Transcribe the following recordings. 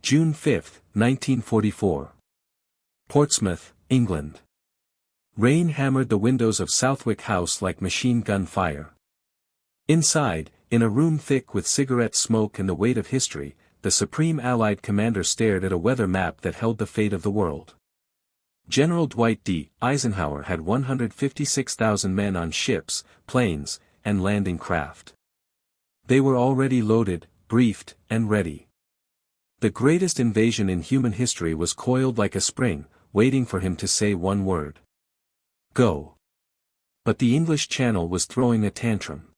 June 5, 1944. Portsmouth, England. Rain hammered the windows of Southwick House like machine gun fire. Inside, in a room thick with cigarette smoke and the weight of history, the Supreme Allied commander stared at a weather map that held the fate of the world. General Dwight D. Eisenhower had 156,000 men on ships, planes, and landing craft. They were already loaded, briefed, and ready. The greatest invasion in human history was coiled like a spring, waiting for him to say one word. Go. But the English Channel was throwing a tantrum.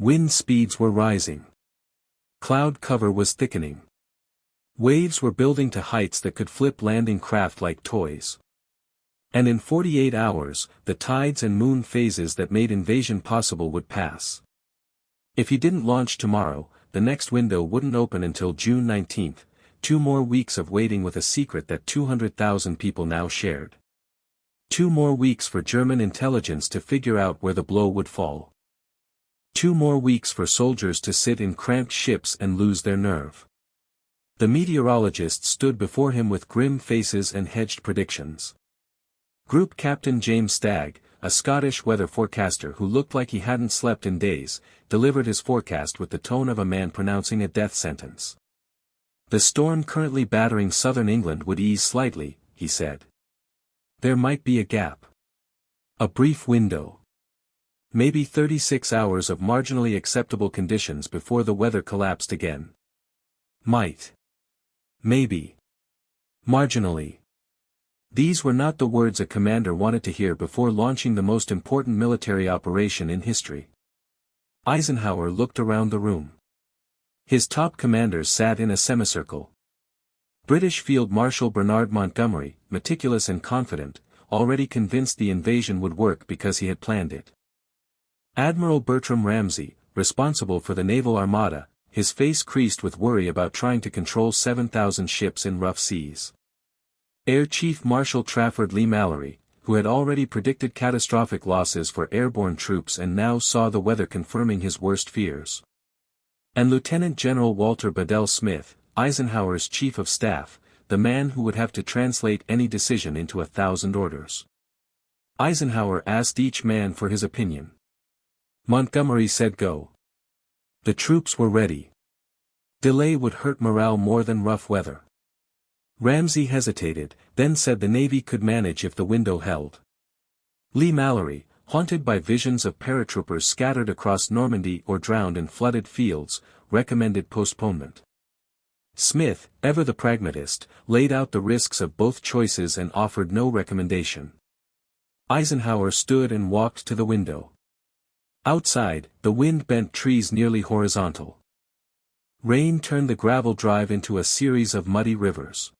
Wind speeds were rising. Cloud cover was thickening. Waves were building to heights that could flip landing craft like toys. And in 48 hours, the tides and moon phases that made invasion possible would pass. If he didn't launch tomorrow, the next window wouldn't open until June 19, 2 more weeks of waiting with a secret that 200,000 people now shared. 2 more weeks for German intelligence to figure out where the blow would fall. 2 more weeks for soldiers to sit in cramped ships and lose their nerve. The meteorologists stood before him with grim faces and hedged predictions. Group Captain James Stagg, a Scottish weather forecaster who looked like he hadn't slept in days, delivered his forecast with the tone of a man pronouncing a death sentence. The storm currently battering southern England would ease slightly, he said. There might be a gap. A brief window. Maybe 36 hours of marginally acceptable conditions before the weather collapsed again. Might. Maybe. Marginally. These were not the words a commander wanted to hear before launching the most important military operation in history. Eisenhower looked around the room. His top commanders sat in a semicircle. British Field Marshal Bernard Montgomery, meticulous and confident, already convinced the invasion would work because he had planned it. Admiral Bertram Ramsay, responsible for the naval armada, his face creased with worry about trying to control 7,000 ships in rough seas. Air Chief Marshal Trafford Leigh-Mallory, who had already predicted catastrophic losses for airborne troops and now saw the weather confirming his worst fears. And Lieutenant General Walter Bedell Smith, Eisenhower's chief of staff, the man who would have to translate any decision into 1,000 orders. Eisenhower asked each man for his opinion. Montgomery said go. The troops were ready. Delay would hurt morale more than rough weather. Ramsay hesitated, then said the Navy could manage if the window held. Leigh-Mallory, haunted by visions of paratroopers scattered across Normandy or drowned in flooded fields, recommended postponement. Smith, ever the pragmatist, laid out the risks of both choices and offered no recommendation. Eisenhower stood and walked to the window. Outside, the wind bent trees nearly horizontal. Rain turned the gravel drive into a series of muddy rivers.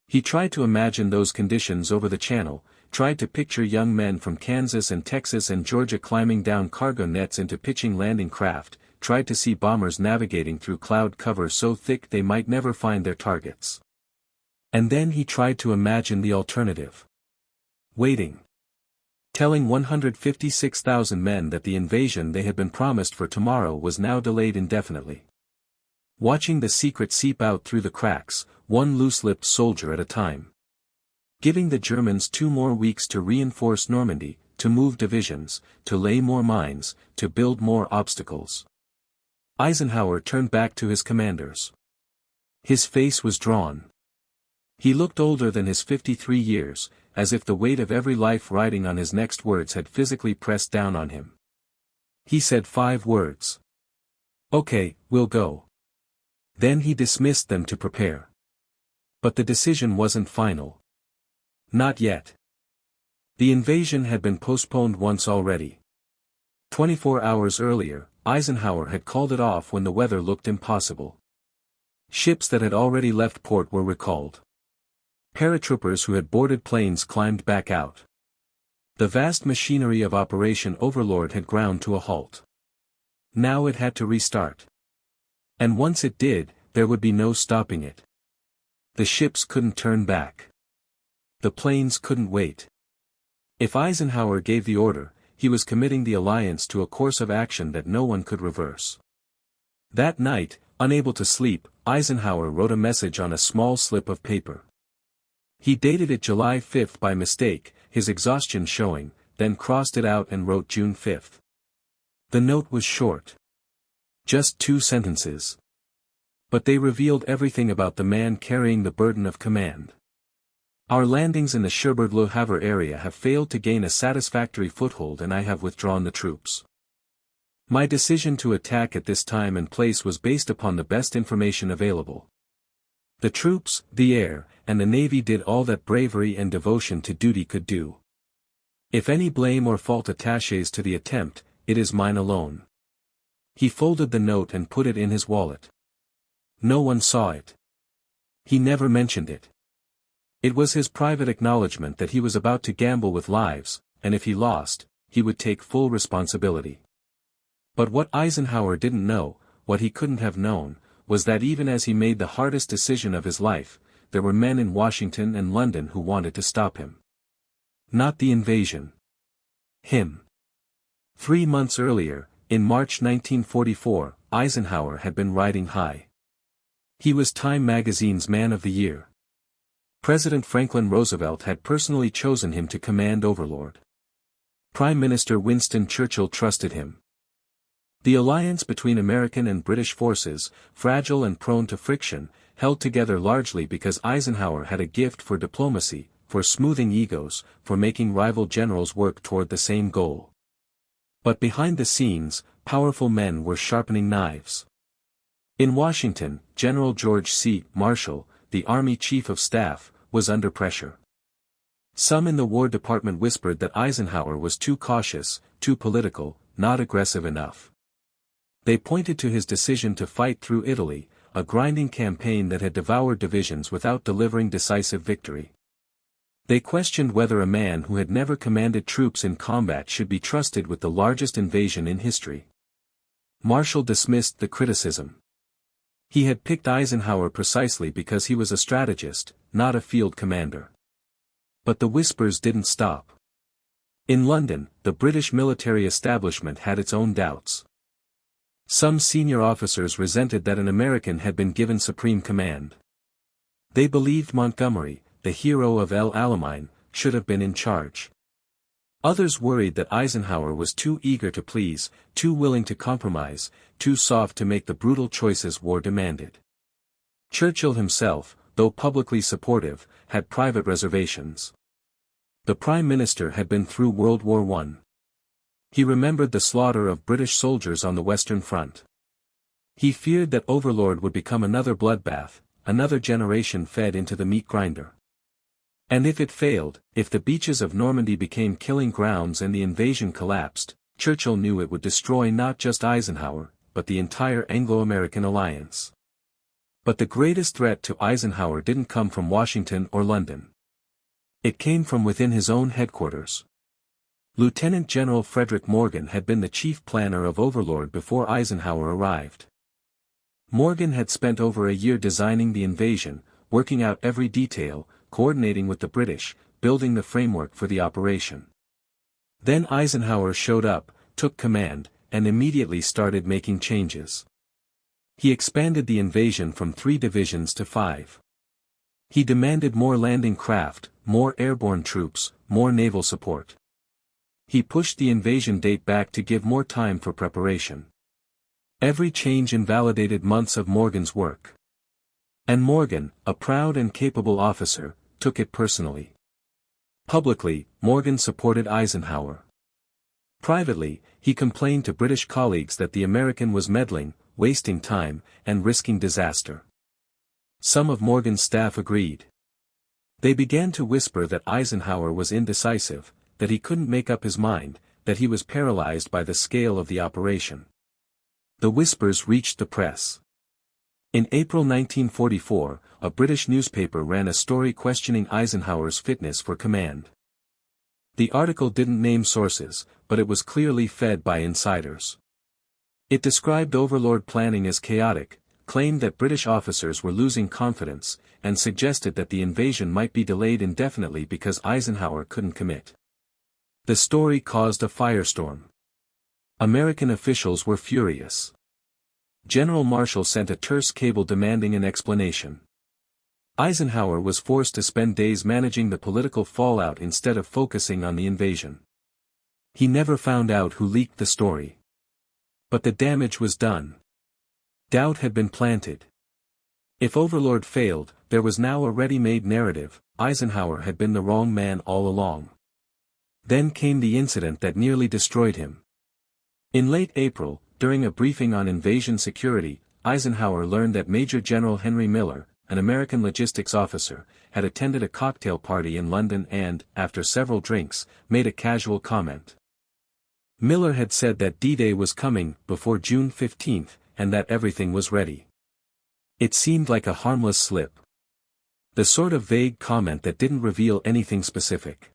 He tried to imagine those conditions over the channel, tried to picture young men from Kansas and Texas and Georgia climbing down cargo nets into pitching landing craft, tried to see bombers navigating through cloud cover so thick they might never find their targets. And then he tried to imagine the alternative. Waiting. Telling 156,000 men that the invasion they had been promised for tomorrow was now delayed indefinitely. Watching the secret seep out through the cracks, one loose-lipped soldier at a time. Giving the Germans 2 more weeks to reinforce Normandy, to move divisions, to lay more mines, to build more obstacles. Eisenhower turned back to his commanders. His face was drawn. He looked older than his 53 years, as if the weight of every life riding on his next words had physically pressed down on him. He said 5 words. Okay, we'll go. Then he dismissed them to prepare. But the decision wasn't final. Not yet. The invasion had been postponed once already. 24 hours earlier, Eisenhower had called it off when the weather looked impossible. Ships that had already left port were recalled. Paratroopers who had boarded planes climbed back out. The vast machinery of Operation Overlord had ground to a halt. Now it had to restart. And once it did, there would be no stopping it. The ships couldn't turn back. The planes couldn't wait. If Eisenhower gave the order, he was committing the alliance to a course of action that no one could reverse. That night, unable to sleep, Eisenhower wrote a message on a small slip of paper. He dated it July 5 by mistake, his exhaustion showing, then crossed it out and wrote June 5. The note was short. Just 2 sentences. But they revealed everything about the man carrying the burden of command. Our landings in the Cherbourg-Le Havre area have failed to gain a satisfactory foothold, and I have withdrawn the troops. My decision to attack at this time and place was based upon the best information available. The troops, the air, and the navy did all that bravery and devotion to duty could do. If any blame or fault attaches to the attempt, it is mine alone. He folded the note and put it in his wallet. No one saw it. He never mentioned it. It was his private acknowledgement that he was about to gamble with lives, and if he lost, he would take full responsibility. But what Eisenhower didn't know, what he couldn't have known, was that even as he made the hardest decision of his life, there were men in Washington and London who wanted to stop him. Not the invasion. Him. 3 months earlier, in March 1944, Eisenhower had been riding high. He was Time magazine's Man of the Year. President Franklin Roosevelt had personally chosen him to command Overlord. Prime Minister Winston Churchill trusted him. The alliance between American and British forces, fragile and prone to friction, held together largely because Eisenhower had a gift for diplomacy, for smoothing egos, for making rival generals work toward the same goal. But behind the scenes, powerful men were sharpening knives. In Washington, General George C. Marshall, the Army Chief of Staff, was under pressure. Some in the War Department whispered that Eisenhower was too cautious, too political, not aggressive enough. They pointed to his decision to fight through Italy, a grinding campaign that had devoured divisions without delivering decisive victory. They questioned whether a man who had never commanded troops in combat should be trusted with the largest invasion in history. Marshall dismissed the criticism. He had picked Eisenhower precisely because he was a strategist, not a field commander. But the whispers didn't stop. In London, the British military establishment had its own doubts. Some senior officers resented that an American had been given supreme command. They believed Montgomery, the hero of El Alamein, should have been in charge. Others worried that Eisenhower was too eager to please, too willing to compromise, too soft to make the brutal choices war demanded. Churchill himself, though publicly supportive, had private reservations. The Prime Minister had been through World War I. He remembered the slaughter of British soldiers on the Western Front. He feared that Overlord would become another bloodbath, another generation fed into the meat grinder. And if it failed, if the beaches of Normandy became killing grounds and the invasion collapsed, Churchill knew it would destroy not just Eisenhower, but the entire Anglo-American alliance. But the greatest threat to Eisenhower didn't come from Washington or London. It came from within his own headquarters. Lieutenant General Frederick Morgan had been the chief planner of Overlord before Eisenhower arrived. Morgan had spent over a year designing the invasion, working out every detail, coordinating with the British, building the framework for the operation. Then Eisenhower showed up, took command, and immediately started making changes. He expanded the invasion from 3 divisions to 5. He demanded more landing craft, more airborne troops, more naval support. He pushed the invasion date back to give more time for preparation. Every change invalidated months of Morgan's work. And Morgan, a proud and capable officer, took it personally. Publicly, Morgan supported Eisenhower. Privately, he complained to British colleagues that the American was meddling, wasting time, and risking disaster. Some of Morgan's staff agreed. They began to whisper that Eisenhower was indecisive, that he couldn't make up his mind, that he was paralyzed by the scale of the operation. The whispers reached the press. In April 1944, a British newspaper ran a story questioning Eisenhower's fitness for command. The article didn't name sources, but it was clearly fed by insiders. It described Overlord planning as chaotic, claimed that British officers were losing confidence, and suggested that the invasion might be delayed indefinitely because Eisenhower couldn't commit. The story caused a firestorm. American officials were furious. General Marshall sent a terse cable demanding an explanation. Eisenhower was forced to spend days managing the political fallout instead of focusing on the invasion. He never found out who leaked the story. But the damage was done. Doubt had been planted. If Overlord failed, there was now a ready-made narrative: Eisenhower had been the wrong man all along. Then came the incident that nearly destroyed him. In late April, during a briefing on invasion security, Eisenhower learned that Major General Henry Miller, an American logistics officer, had attended a cocktail party in London and, after several drinks, made a casual comment. Miller had said that D-Day was coming before June 15, and that everything was ready. It seemed like a harmless slip. The sort of vague comment that didn't reveal anything specific.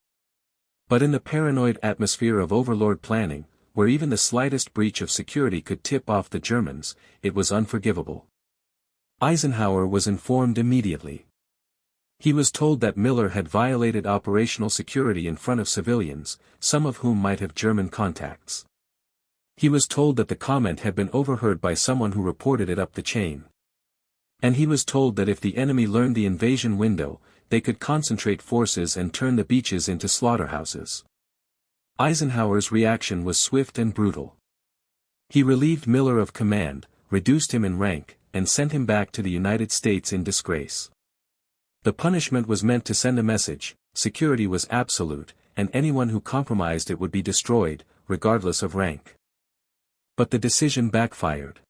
But in the paranoid atmosphere of Overlord planning, where even the slightest breach of security could tip off the Germans, it was unforgivable. Eisenhower was informed immediately. He was told that Miller had violated operational security in front of civilians, some of whom might have German contacts. He was told that the comment had been overheard by someone who reported it up the chain. And he was told that if the enemy learned the invasion window, they could concentrate forces and turn the beaches into slaughterhouses. Eisenhower's reaction was swift and brutal. He relieved Miller of command, reduced him in rank, and sent him back to the United States in disgrace. The punishment was meant to send a message: security was absolute, and anyone who compromised it would be destroyed, regardless of rank. But the decision backfired.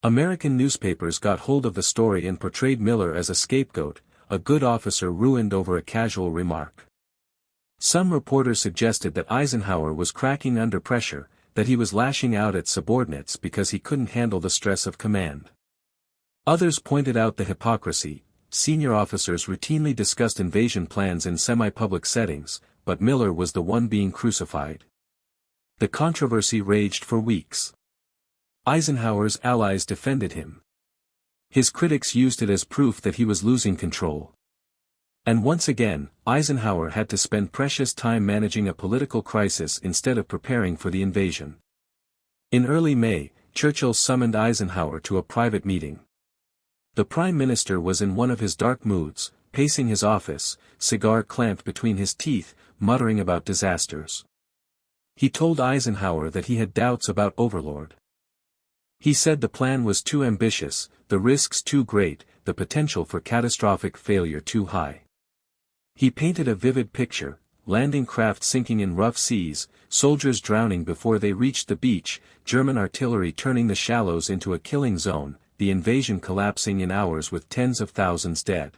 American newspapers got hold of the story and portrayed Miller as a scapegoat, a good officer ruined over a casual remark. Some reporters suggested that Eisenhower was cracking under pressure, that he was lashing out at subordinates because he couldn't handle the stress of command. Others pointed out the hypocrisy: senior officers routinely discussed invasion plans in semi-public settings, but Miller was the one being crucified. The controversy raged for weeks. Eisenhower's allies defended him. His critics used it as proof that he was losing control. And once again, Eisenhower had to spend precious time managing a political crisis instead of preparing for the invasion. In early May, Churchill summoned Eisenhower to a private meeting. The Prime Minister was in one of his dark moods, pacing his office, cigar clamped between his teeth, muttering about disasters. He told Eisenhower that he had doubts about Overlord. He said the plan was too ambitious, the risks too great, the potential for catastrophic failure too high. He painted a vivid picture: landing craft sinking in rough seas, soldiers drowning before they reached the beach, German artillery turning the shallows into a killing zone, the invasion collapsing in hours with tens of thousands dead.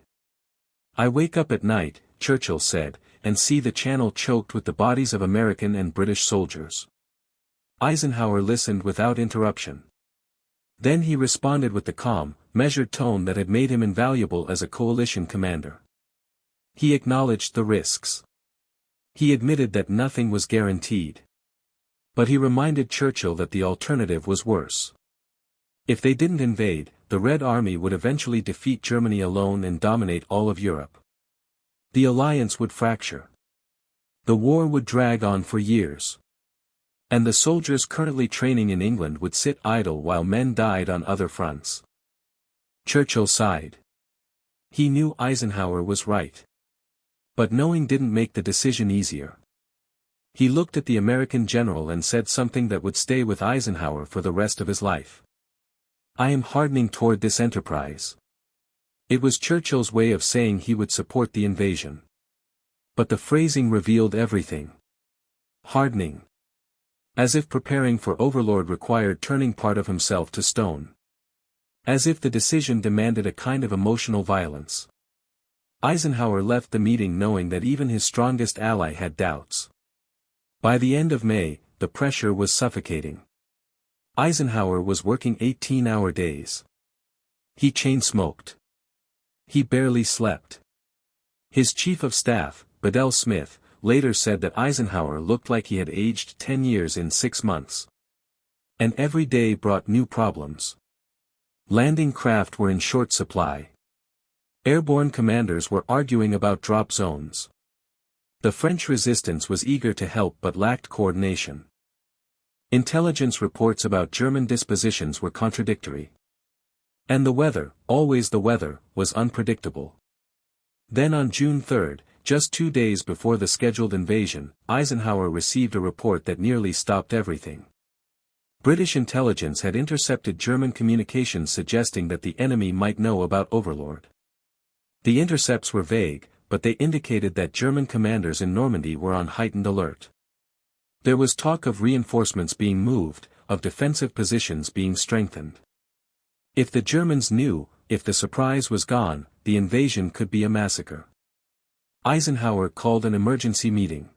"I wake up at night," Churchill said, "and see the channel choked with the bodies of American and British soldiers." Eisenhower listened without interruption. Then he responded with the calm, measured tone that had made him invaluable as a coalition commander. He acknowledged the risks. He admitted that nothing was guaranteed. But he reminded Churchill that the alternative was worse. If they didn't invade, the Red Army would eventually defeat Germany alone and dominate all of Europe. The alliance would fracture. The war would drag on for years. And the soldiers currently training in England would sit idle while men died on other fronts. Churchill sighed. He knew Eisenhower was right. But knowing didn't make the decision easier. He looked at the American general and said something that would stay with Eisenhower for the rest of his life. "I am hardening toward this enterprise." It was Churchill's way of saying he would support the invasion. But the phrasing revealed everything. Hardening. As if preparing for Overlord required turning part of himself to stone. As if the decision demanded a kind of emotional violence. Eisenhower left the meeting knowing that even his strongest ally had doubts. By the end of May, the pressure was suffocating. Eisenhower was working 18-hour days. He chain-smoked. He barely slept. His chief of staff, Bedell Smith, later said that Eisenhower looked like he had aged 10 years in 6 months. And every day brought new problems. Landing craft were in short supply. Airborne commanders were arguing about drop zones. The French resistance was eager to help but lacked coordination. Intelligence reports about German dispositions were contradictory. And the weather, always the weather, was unpredictable. Then on June 3, just 2 days before the scheduled invasion, Eisenhower received a report that nearly stopped everything. British intelligence had intercepted German communications suggesting that the enemy might know about Overlord. The intercepts were vague, but they indicated that German commanders in Normandy were on heightened alert. There was talk of reinforcements being moved, of defensive positions being strengthened. If the Germans knew, if the surprise was gone, the invasion could be a massacre. Eisenhower called an emergency meeting.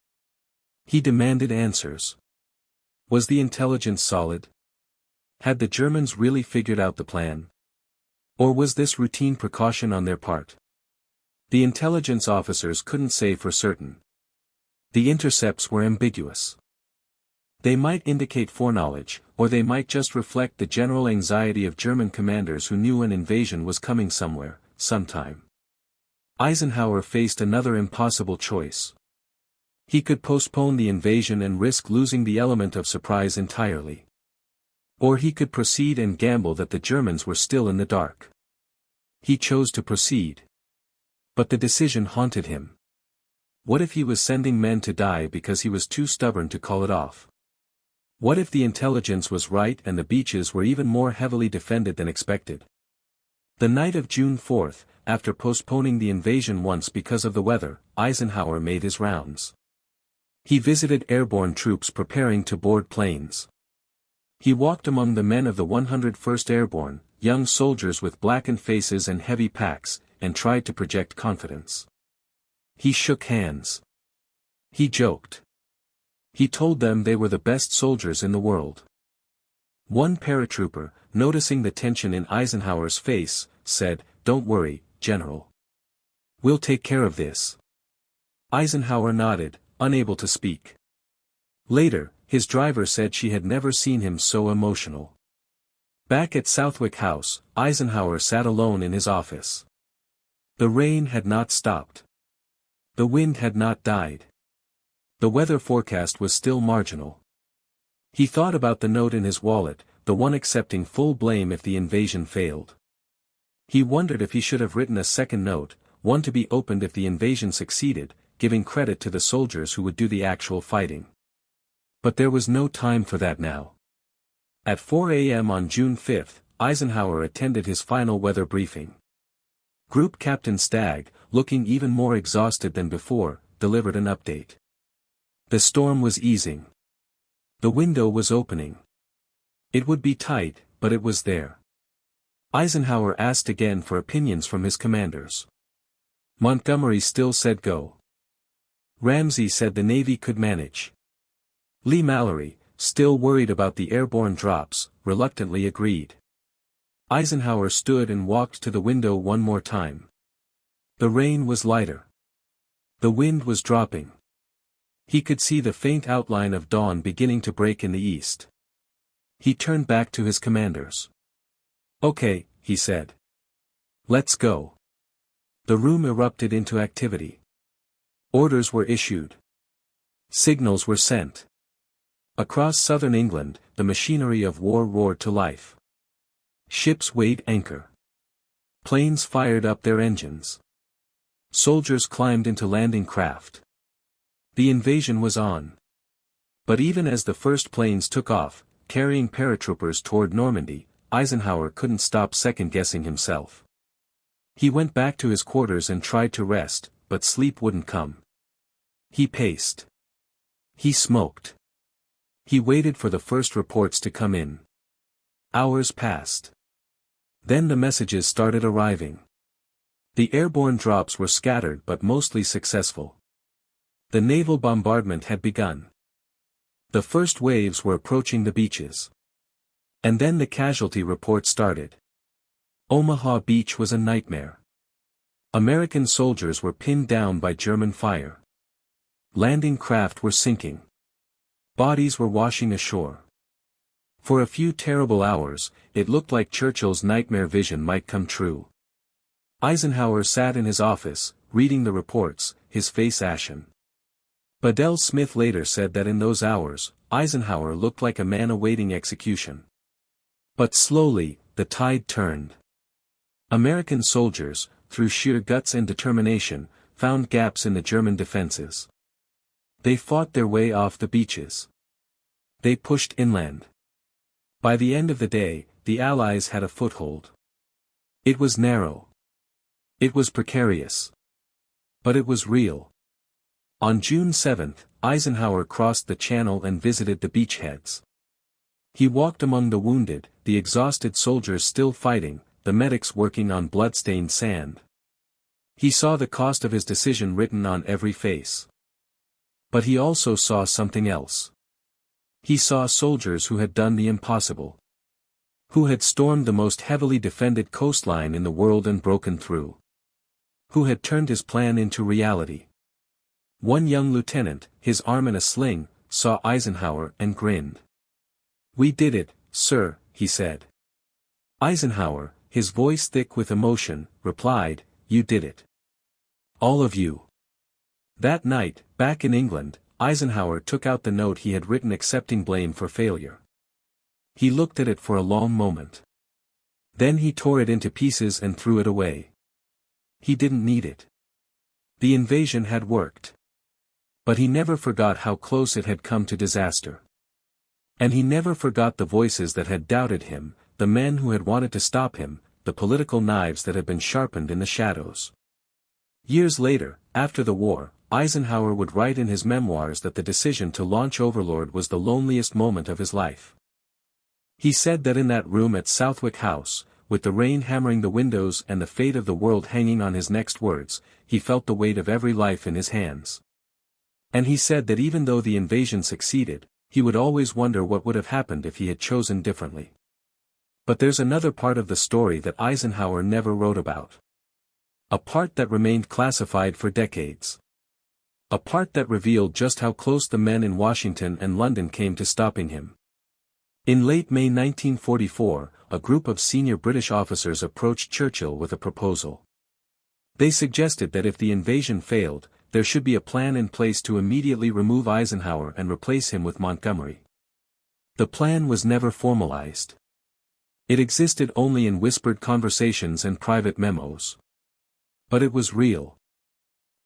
He demanded answers. Was the intelligence solid? Had the Germans really figured out the plan? Or was this routine precaution on their part? The intelligence officers couldn't say for certain. The intercepts were ambiguous. They might indicate foreknowledge, or they might just reflect the general anxiety of German commanders who knew an invasion was coming somewhere, sometime. Eisenhower faced another impossible choice. He could postpone the invasion and risk losing the element of surprise entirely. Or he could proceed and gamble that the Germans were still in the dark. He chose to proceed. But the decision haunted him. What if he was sending men to die because he was too stubborn to call it off? What if the intelligence was right and the beaches were even more heavily defended than expected? The night of June 4, after postponing the invasion once because of the weather, Eisenhower made his rounds. He visited airborne troops preparing to board planes. He walked among the men of the 101st Airborne, young soldiers with blackened faces and heavy packs, and tried to project confidence. He shook hands. He joked. He told them they were the best soldiers in the world. One paratrooper, noticing the tension in Eisenhower's face, said, "Don't worry, General. We'll take care of this." Eisenhower nodded, unable to speak. Later, his driver said she had never seen him so emotional. Back at Southwick House, Eisenhower sat alone in his office. The rain had not stopped. The wind had not died. The weather forecast was still marginal. He thought about the note in his wallet, the one accepting full blame if the invasion failed. He wondered if he should have written a second note, one to be opened if the invasion succeeded, giving credit to the soldiers who would do the actual fighting. But there was no time for that now. At 4 a.m. on June 5, Eisenhower attended his final weather briefing. Group Captain Stagg, looking even more exhausted than before, delivered an update. The storm was easing. The window was opening. It would be tight, but it was there. Eisenhower asked again for opinions from his commanders. Montgomery still said go. Ramsey said the Navy could manage. Lee Mallory, still worried about the airborne drops, reluctantly agreed. Eisenhower stood and walked to the window one more time. The rain was lighter. The wind was dropping. He could see the faint outline of dawn beginning to break in the east. He turned back to his commanders. "Okay," he said. "Let's go." The room erupted into activity. Orders were issued. Signals were sent. Across southern England, the machinery of war roared to life. Ships weighed anchor. Planes fired up their engines. Soldiers climbed into landing craft. The invasion was on. But even as the first planes took off, carrying paratroopers toward Normandy, Eisenhower couldn't stop second-guessing himself. He went back to his quarters and tried to rest, but sleep wouldn't come. He paced. He smoked. He waited for the first reports to come in. Hours passed. Then the messages started arriving. The airborne drops were scattered but mostly successful. The naval bombardment had begun. The first waves were approaching the beaches. And then the casualty report started. Omaha Beach was a nightmare. American soldiers were pinned down by German fire. Landing craft were sinking. Bodies were washing ashore. For a few terrible hours, it looked like Churchill's nightmare vision might come true. Eisenhower sat in his office, reading the reports, his face ashen. Bedell Smith later said that in those hours, Eisenhower looked like a man awaiting execution. But slowly, the tide turned. American soldiers, through sheer guts and determination, found gaps in the German defenses. They fought their way off the beaches. They pushed inland. By the end of the day, the Allies had a foothold. It was narrow. It was precarious. But it was real. On June 7, Eisenhower crossed the Channel and visited the beachheads. He walked among the wounded, the exhausted soldiers still fighting, the medics working on blood-stained sand. He saw the cost of his decision written on every face. But he also saw something else. He saw soldiers who had done the impossible. Who had stormed the most heavily defended coastline in the world and broken through. Who had turned his plan into reality. One young lieutenant, his arm in a sling, saw Eisenhower and grinned. "We did it, sir," he said. Eisenhower, his voice thick with emotion, replied, "You did it. All of you." That night, back in England, Eisenhower took out the note he had written accepting blame for failure. He looked at it for a long moment. Then he tore it into pieces and threw it away. He didn't need it. The invasion had worked. But he never forgot how close it had come to disaster. And he never forgot the voices that had doubted him, the men who had wanted to stop him, the political knives that had been sharpened in the shadows. Years later, after the war, Eisenhower would write in his memoirs that the decision to launch Overlord was the loneliest moment of his life. He said that in that room at Southwick House, with the rain hammering the windows and the fate of the world hanging on his next words, he felt the weight of every life in his hands. And he said that even though the invasion succeeded, he would always wonder what would have happened if he had chosen differently. But there's another part of the story that Eisenhower never wrote about. A part that remained classified for decades. A part that revealed just how close the men in Washington and London came to stopping him. In late May 1944, a group of senior British officers approached Churchill with a proposal. They suggested that if the invasion failed, there should be a plan in place to immediately remove Eisenhower and replace him with Montgomery. The plan was never formalized. It existed only in whispered conversations and private memos. But it was real.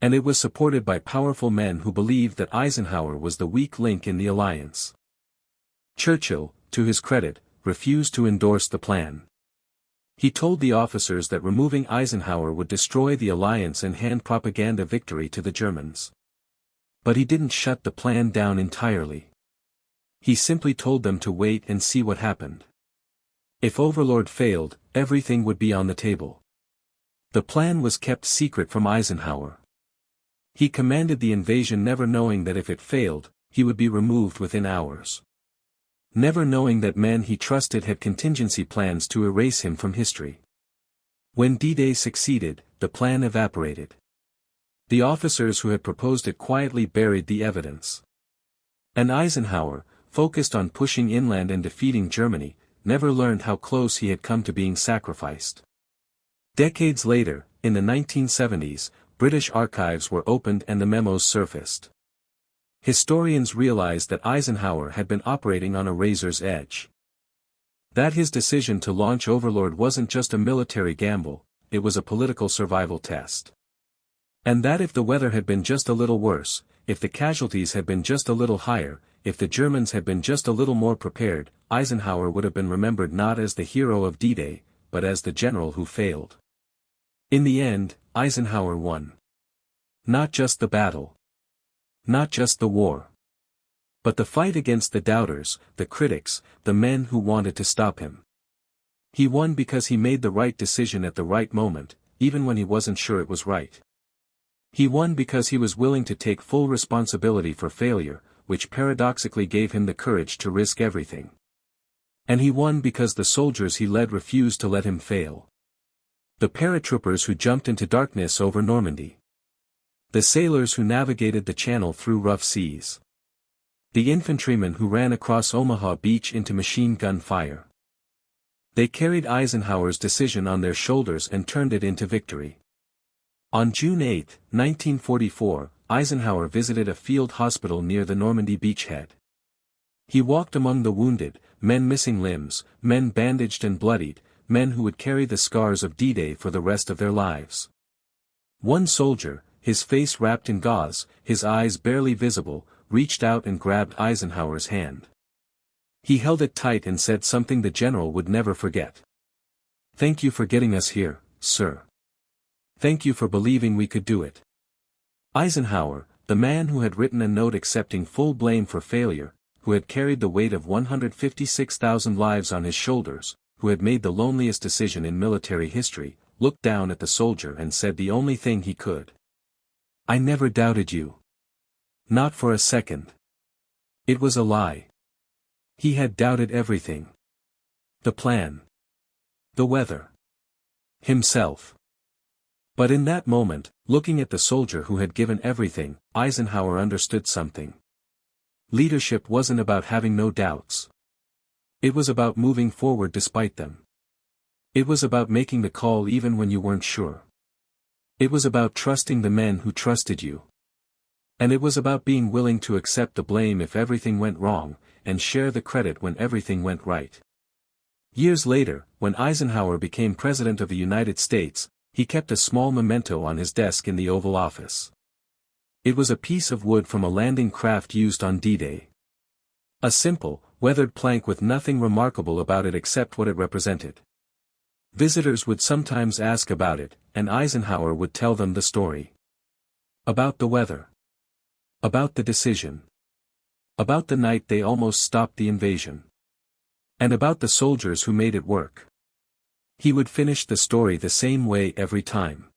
And it was supported by powerful men who believed that Eisenhower was the weak link in the alliance. Churchill, to his credit, refused to endorse the plan. He told the officers that removing Eisenhower would destroy the alliance and hand propaganda victory to the Germans. But he didn't shut the plan down entirely. He simply told them to wait and see what happened. If Overlord failed, everything would be on the table. The plan was kept secret from Eisenhower. He commanded the invasion never knowing that if it failed, he would be removed within hours. Never knowing that men he trusted had contingency plans to erase him from history. When D-Day succeeded, the plan evaporated. The officers who had proposed it quietly buried the evidence. And Eisenhower, focused on pushing inland and defeating Germany, never learned how close he had come to being sacrificed. Decades later, in the 1970s, British archives were opened and the memos surfaced. Historians realized that Eisenhower had been operating on a razor's edge. That his decision to launch Overlord wasn't just a military gamble, it was a political survival test. And that if the weather had been just a little worse, if the casualties had been just a little higher, if the Germans had been just a little more prepared, Eisenhower would have been remembered not as the hero of D-Day, but as the general who failed. In the end, Eisenhower won. Not just the battle. Not just the war. But the fight against the doubters, the critics, the men who wanted to stop him. He won because he made the right decision at the right moment, even when he wasn't sure it was right. He won because he was willing to take full responsibility for failure, which paradoxically gave him the courage to risk everything. And he won because the soldiers he led refused to let him fail. The paratroopers who jumped into darkness over Normandy. The sailors who navigated the Channel through rough seas. The infantrymen who ran across Omaha Beach into machine gun fire. They carried Eisenhower's decision on their shoulders and turned it into victory. On June 8, 1944, Eisenhower visited a field hospital near the Normandy beachhead. He walked among the wounded, men missing limbs, men bandaged and bloodied, men who would carry the scars of D-Day for the rest of their lives. One soldier, his face wrapped in gauze, his eyes barely visible, reached out and grabbed Eisenhower's hand. He held it tight and said something the general would never forget. "Thank you for getting us here, sir. Thank you for believing we could do it." Eisenhower, the man who had written a note accepting full blame for failure, who had carried the weight of 156,000 lives on his shoulders, who had made the loneliest decision in military history, looked down at the soldier and said the only thing he could. "I never doubted you. Not for a second. It was a lie." He had doubted everything. The plan. The weather. Himself. But in that moment, looking at the soldier who had given everything, Eisenhower understood something. Leadership wasn't about having no doubts. It was about moving forward despite them. It was about making the call even when you weren't sure. It was about trusting the men who trusted you. And it was about being willing to accept the blame if everything went wrong, and share the credit when everything went right. Years later, when Eisenhower became President of the United States, he kept a small memento on his desk in the Oval Office. It was a piece of wood from a landing craft used on D-Day. A simple, weathered plank with nothing remarkable about it except what it represented. Visitors would sometimes ask about it, and Eisenhower would tell them the story. About the weather. About the decision. About the night they almost stopped the invasion. And about the soldiers who made it work. He would finish the story the same way every time.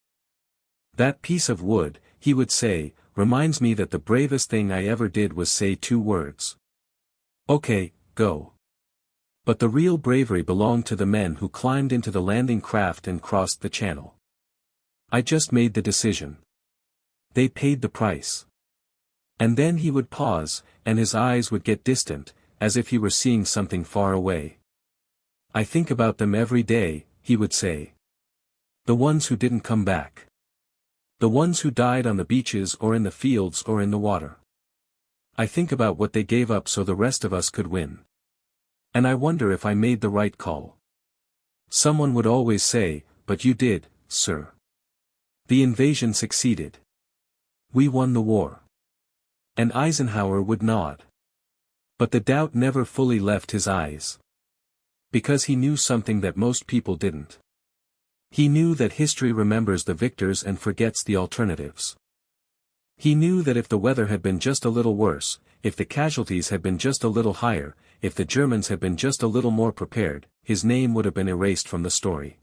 "That piece of wood," he would say, "reminds me that the bravest thing I ever did was say 2 words. Okay, go." But the real bravery belonged to the men who climbed into the landing craft and crossed the channel. "I just made the decision. They paid the price." And then he would pause, and his eyes would get distant, as if he were seeing something far away. "I think about them every day," he would say. "The ones who didn't come back. The ones who died on the beaches or in the fields or in the water. I think about what they gave up so the rest of us could win. And I wonder if I made the right call." Someone would always say, "But you did, sir. The invasion succeeded. We won the war." And Eisenhower would nod. But the doubt never fully left his eyes. Because he knew something that most people didn't. He knew that history remembers the victors and forgets the alternatives. He knew that if the weather had been just a little worse, if the casualties had been just a little higher, if the Germans had been just a little more prepared, his name would have been erased from the story.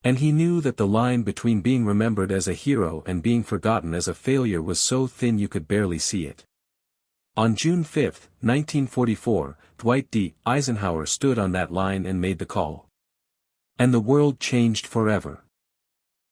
And he knew that the line between being remembered as a hero and being forgotten as a failure was so thin you could barely see it. On June 5, 1944, Dwight D. Eisenhower stood on that line and made the call. And the world changed forever.